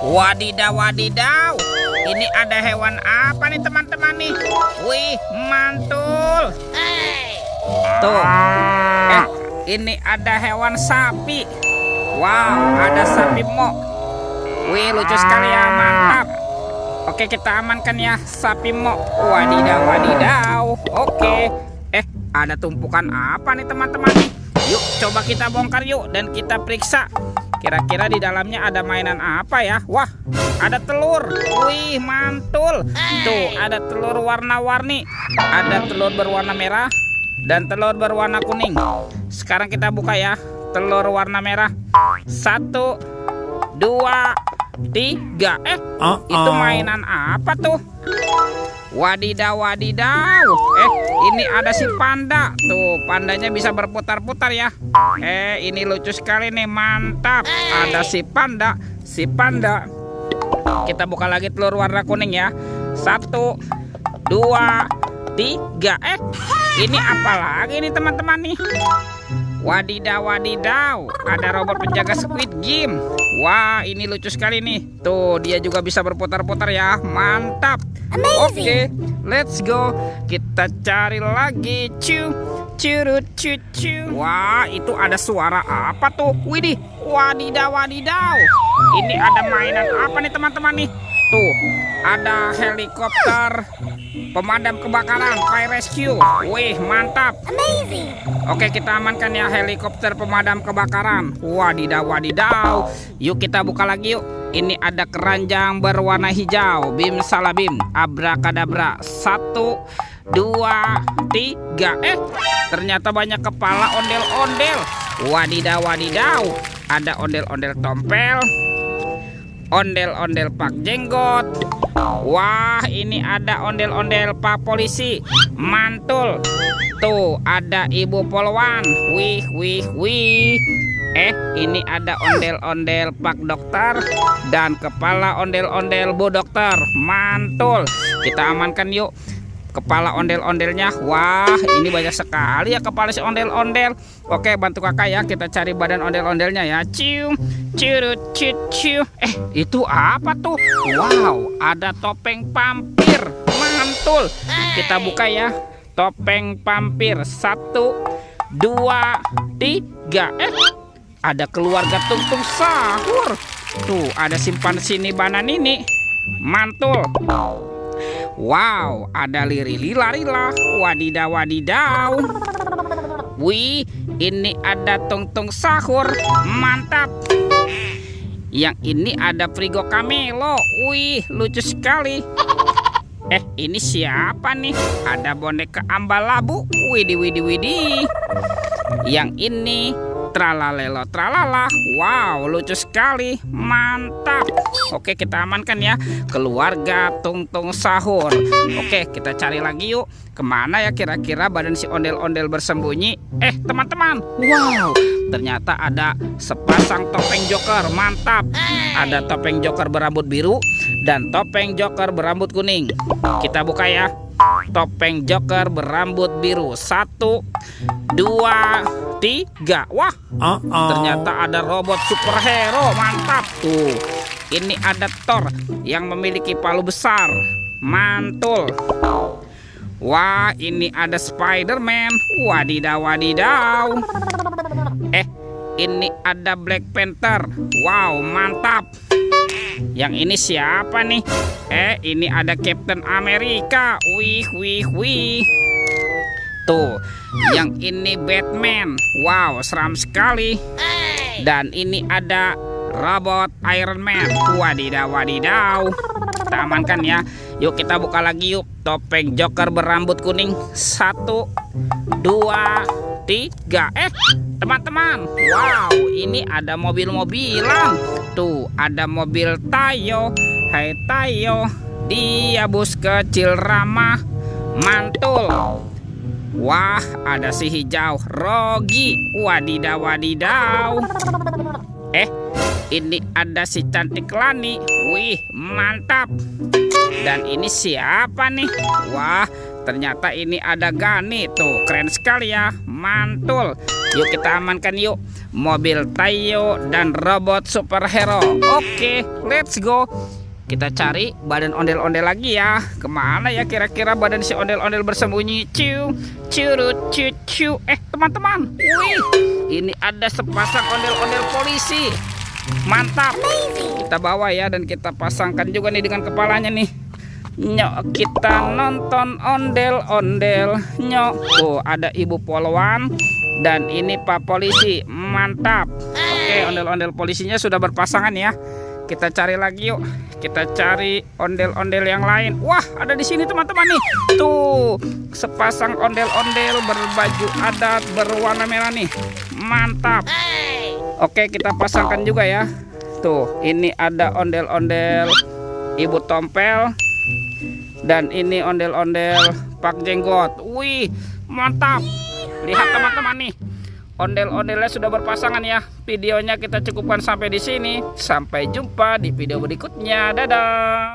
Wadidaw, wadidaw. Ini ada hewan apa nih teman-teman nih? Wih, mantul. Tuh. Ini ada hewan sapi. Wow, ada sapi mo. Wih, lucu sekali ya, mantap. Oke, kita amankan ya sapi mo. Wadidaw, wadidaw. Oke. Ada tumpukan apa nih teman-teman nih? Yuk, coba kita bongkar yuk dan kita periksa. Kira-kira di dalamnya ada mainan apa ya? Wah, ada telur. Wih, mantul. Tuh, ada telur warna-warni. Ada telur berwarna merah dan telur berwarna kuning. Sekarang kita buka ya. Telur warna merah. 1, 2, 3. Itu mainan apa tuh? Wadidaw, wadidaw. Ini ada si panda. Tuh, pandanya bisa berputar-putar ya. Ini lucu sekali nih, mantap. Ada si panda. Si panda. Kita buka lagi telur warna kuning ya. 1, 2, 3. Ini apa lagi nih teman-teman nih? Wadidaw, wadidaw. Ada robot penjaga Squid Game. Wah, ini lucu sekali nih. Tuh, dia juga bisa berputar-putar ya. Mantap. Oke, let's go. Kita cari lagi. Curut, cucu. Wah, itu ada suara apa tuh? Widih, wadidaw, wadidaw. Ini ada mainan apa nih teman-teman nih? Tuh, ada helikopter pemadam kebakaran, fire rescue. Wih, mantap. Amazing. Oke, kita amankan ya helikopter pemadam kebakaran. Wadidaw, wadidaw. Yuk kita buka lagi yuk. Ini ada keranjang berwarna hijau. Bim salabim, abrakadabra. 1, 2, 3. Ternyata banyak kepala ondel-ondel. Wadidaw, wadidaw. Ada ondel-ondel tompel, ondel-ondel pak jenggot. Wah, ini ada ondel-ondel pak polisi. Mantul. Tuh, ada ibu polwan. Wih, wih, wih. Ini ada ondel-ondel pak dokter dan kepala ondel-ondel bu dokter. Mantul. Kita amankan yuk kepala ondel-ondelnya. Wah, ini banyak sekali ya kepala si ondel-ondel. Oke, bantu kakak ya, kita cari badan ondel-ondelnya ya. Cium, curut, cucu. Itu apa tuh? Wow, ada topeng pampir. Mantul. Kita buka ya. Topeng pampir. 1, 2, 3. Ada keluarga tungtung sahur. Tuh, ada simpan sini banan ini. Mantul. Wow, ada liri-lila-lila. Wadidaw, wadidaw. Wih, ini ada tungtung sahur. Mantap. Yang ini ada Frigo Camelo. Wih, lucu sekali. Ini siapa nih? Ada boneka Ambalabu. Widih, widih, widih. Yang ini tralalelo tralala. Wow, lucu sekali. Mantap. Oke, kita amankan ya keluarga tungtung sahur. Oke, kita cari lagi yuk. Kemana ya kira-kira badan si ondel-ondel bersembunyi? Teman-teman, wow, ternyata ada sepasang topeng joker. Mantap. Ada topeng joker berambut biru dan topeng joker berambut kuning. Kita buka ya. Topeng joker berambut biru. 1, 2, 3. Wah, ternyata ada robot superhero. Mantap. Tuh, ini ada Thor yang memiliki palu besar. Mantul. Wah, ini ada Spider-Man. Wadidaw, wadidaw. Ini ada Black Panther. Wow, mantap. Yang ini siapa nih? Ini ada Captain America. Wih, wih, wih. Tuh, yang ini Batman. Wow, seram sekali. Dan ini ada robot Iron Man. Wadidaw, wadidaw. Kita amankan ya. Yuk kita buka lagi yuk. Topeng joker berambut kuning. 1, 2, 3. Teman-teman, wow, ini ada mobil-mobilan. Tuh, ada mobil Tayo. Hai Tayo, dia bus kecil ramah. Mantul. Wah, ada si hijau Rogi. Wadidaw, wadidaw. Ini ada si cantik Lani. Wih, mantap. Dan ini siapa nih? Wah, ternyata ini ada Gani tuh, keren sekali ya, mantul. Yuk kita amankan yuk, mobil Taiyo dan robot superhero. Oke, let's go. Kita cari badan ondel-ondel lagi ya. Kemana ya kira-kira badan si ondel-ondel bersembunyi? Ciu, curut, cucu. Teman-teman, wih, ini ada sepasang ondel-ondel polisi. Mantap. Kita bawa ya dan kita pasangkan juga nih dengan kepalanya nih. Nyok, kita nonton ondel-ondel. Nyok, tuh ada Ibu Polwan dan ini Pak Polisi. Mantap. Oke, ondel-ondel polisinya sudah berpasangan ya. Kita cari lagi yuk. Kita cari ondel-ondel yang lain. Wah, ada di sini teman-teman nih. Tuh, sepasang ondel-ondel berbaju adat berwarna merah nih. Mantap. Oke, kita pasangkan juga ya. Tuh, ini ada ondel-ondel Ibu Tompel dan ini ondel-ondel Pak Jenggot. Wih, mantap. Lihat teman-teman nih. Ondel-ondelnya sudah berpasangan ya. Videonya kita cukupkan sampai di sini. Sampai jumpa di video berikutnya. Dadah.